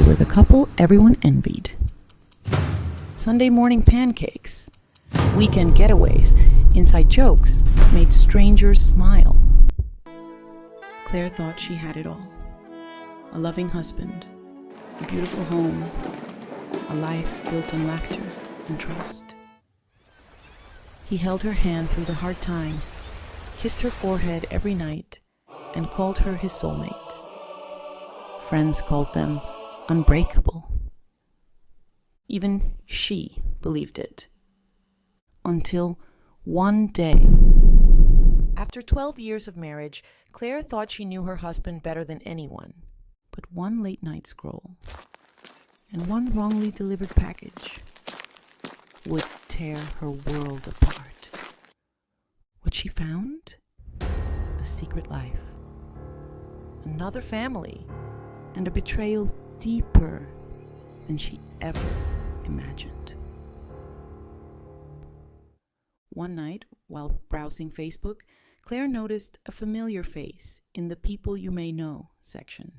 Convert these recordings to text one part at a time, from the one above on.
were the couple everyone envied. Sunday morning pancakes, weekend getaways, inside jokes made strangers smile. Claire thought she had it all. A loving husband, a beautiful home, a life built on laughter and trust. He held her hand through the hard times, kissed her forehead every night, and called her his soulmate. Friends called them unbreakable. Even she believed it. Until one day. After 12 years of marriage, Claire thought she knew her husband better than anyone. But one late night scroll and one wrongly delivered package would tear her world apart. What she found? A secret life, another family, and a betrayal deeper than she ever imagined. One night, while browsing Facebook, Claire noticed a familiar face in the People You May Know section.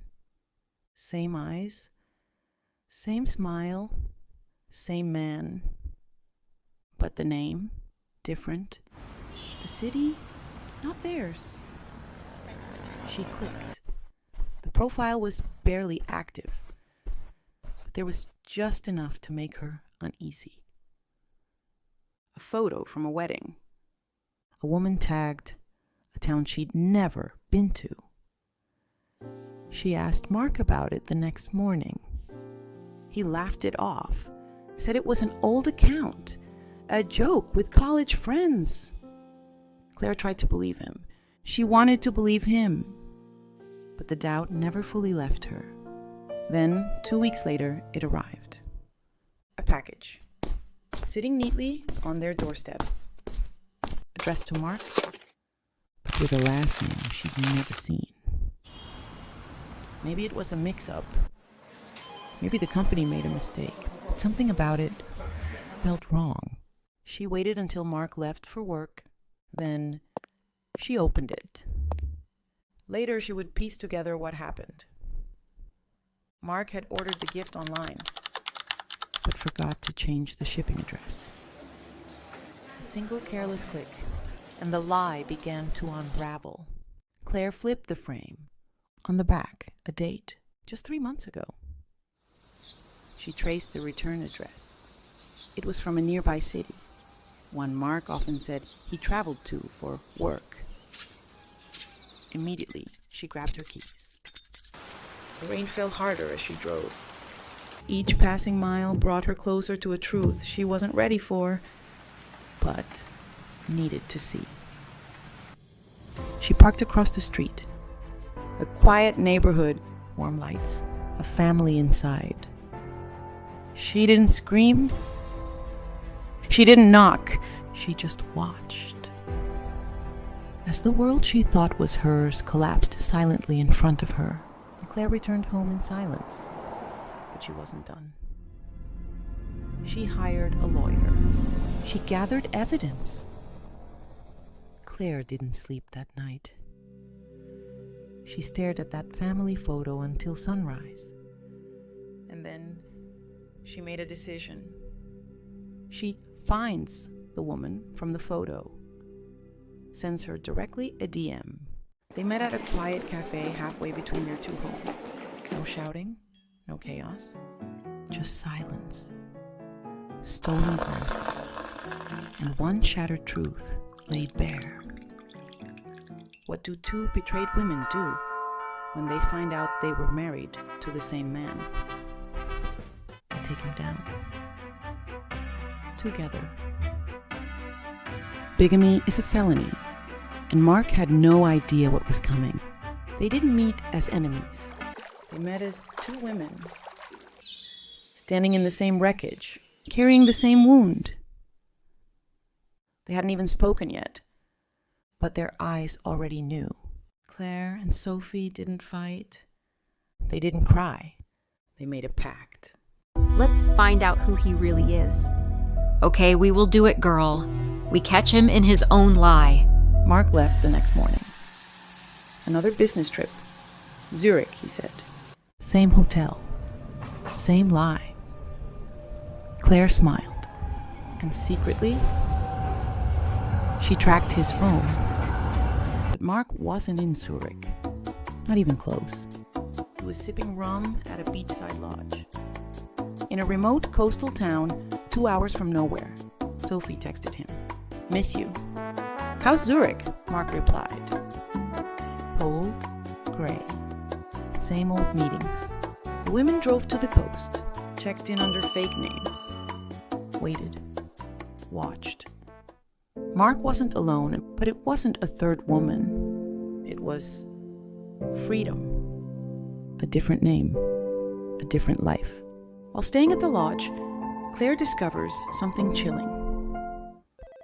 Same eyes, same smile, same man. But the name, different. The city, not theirs. She clicked. The profile was barely active, but there was just enough to make her uneasy. A photo from a wedding. A woman tagged a town she'd never been to. She asked Mark about it the next morning. He laughed it off, said it was an old account, a joke with college friends. Claire tried to believe him. She wanted to believe him. But the doubt never fully left her. Then, 2 weeks later, it arrived. A package, sitting neatly on their doorstep. Addressed to Mark, but with a last name she'd never seen. Maybe it was a mix-up. Maybe the company made a mistake, but something about it felt wrong. She waited until Mark left for work. Then she opened it. Later, she would piece together what happened. Mark had ordered the gift online, but forgot to change the shipping address. A single careless click, and the lie began to unravel. Claire flipped the frame. On the back, a date, just 3 months ago. She traced the return address. It was from a nearby city, one Mark often said he traveled to for work. Immediately, she grabbed her keys. The rain fell harder as she drove. Each passing mile brought her closer to a truth she wasn't ready for, but needed to see. She parked across the street. A quiet neighborhood, warm lights, a family inside. She didn't scream. She didn't knock. She just watched. As the world she thought was hers collapsed silently in front of her, Claire returned home in silence. But she wasn't done. She hired a lawyer. She gathered evidence. Claire didn't sleep that night. She stared at that family photo until sunrise. And then she made a decision. She finds the woman from the photo, sends her directly a DM. They met at a quiet cafe halfway between their two homes. No shouting, no chaos, just silence, stolen glances, and one shattered truth laid bare. What do two betrayed women do when they find out they were married to the same man? They take him down. Together. Bigamy is a felony, and Mark had no idea what was coming. They didn't meet as enemies. They met as two women, standing in the same wreckage, carrying the same wound. They hadn't even spoken yet, but their eyes already knew. Claire and Sophie didn't fight. They didn't cry. They made a pact. Let's find out who he really is. Okay, we will do it, girl. We catch him in his own lie. Mark left the next morning. Another business trip. Zurich, he said. Same hotel. Same lie. Claire smiled, and secretly, she tracked his phone. But Mark wasn't in Zurich, not even close. He was sipping rum at a beachside lodge. In a remote coastal town 2 hours from nowhere, Sophie texted him, "Miss you." "How's Zurich?" Mark replied. Cold, gray, same old meetings. The women drove to the coast, checked in under fake names, waited, watched. Mark wasn't alone, but it wasn't a third woman. It was freedom. A different name, a different life. While staying at the lodge, Claire discovers something chilling.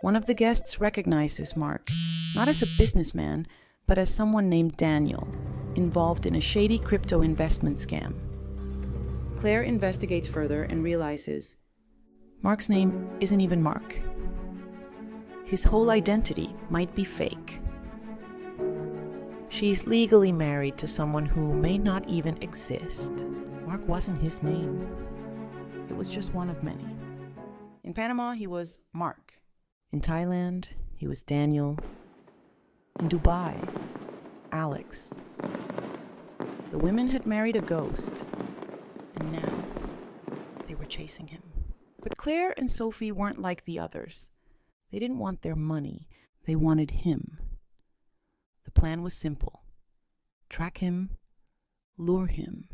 One of the guests recognizes Mark, not as a businessman, but as someone named Daniel, involved in a shady crypto investment scam. Claire investigates further and realizes Mark's name isn't even Mark. His whole identity might be fake. She's legally married to someone who may not even exist. Mark wasn't his name. It was just one of many. In Panama, he was Mark. In Thailand, he was Daniel. In Dubai, Alex. The women had married a ghost, and now they were chasing him. But Claire and Sophie weren't like the others. They didn't want their money. They wanted him. The plan was simple. Track him, lure him,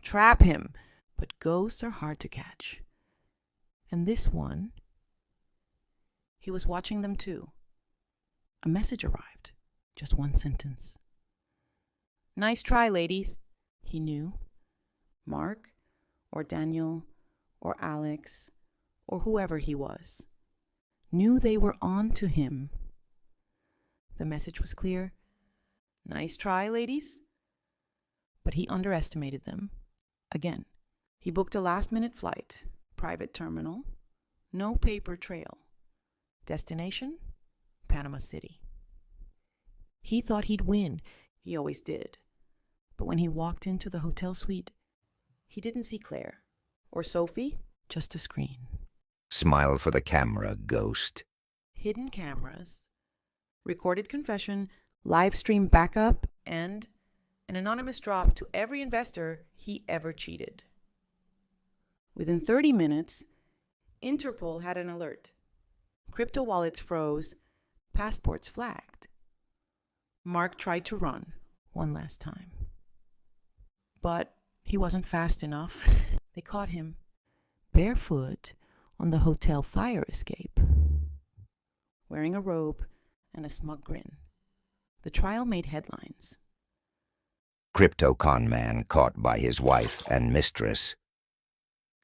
trap him. But ghosts are hard to catch. And this one, he was watching them too. A message arrived. Just one sentence. "Nice try, ladies." He knew. Mark, or Daniel, or Alex, or whoever he was, knew they were on to him. The message was clear. "Nice try, ladies." But he underestimated them. Again, he booked a last-minute flight, private terminal, no paper trail. Destination, Panama City. He thought he'd win. He always did. But when he walked into the hotel suite, he didn't see Claire or Sophie, just a screen. Smile for the camera, ghost. Hidden cameras, recorded confession, live stream backup, and an anonymous drop to every investor he ever cheated. Within 30 minutes, Interpol had an alert. Crypto wallets froze, passports flagged. Mark tried to run one last time. But he wasn't fast enough. They caught him barefoot on the hotel fire escape, wearing a robe and a smug grin. The trial made headlines. Crypto con man caught by his wife and mistress.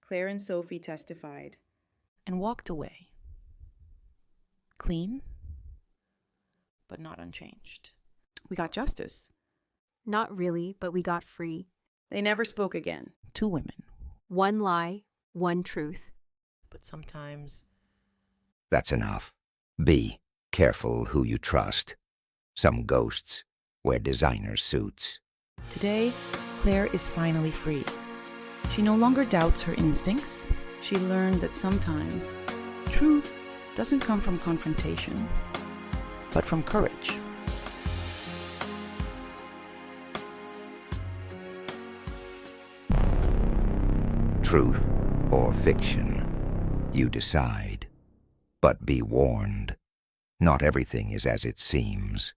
Claire and Sophie testified and walked away. Clean, but not unchanged. We got justice. Not really, but we got free. They never spoke again. Two women. One lie, one truth. But sometimes... That's enough. Be careful who you trust. Some ghosts wear designer suits. Today, Claire is finally free. She no longer doubts her instincts. She learned that sometimes truth doesn't come from confrontation, but from courage. Truth or fiction, you decide. But be warned, not everything is as it seems.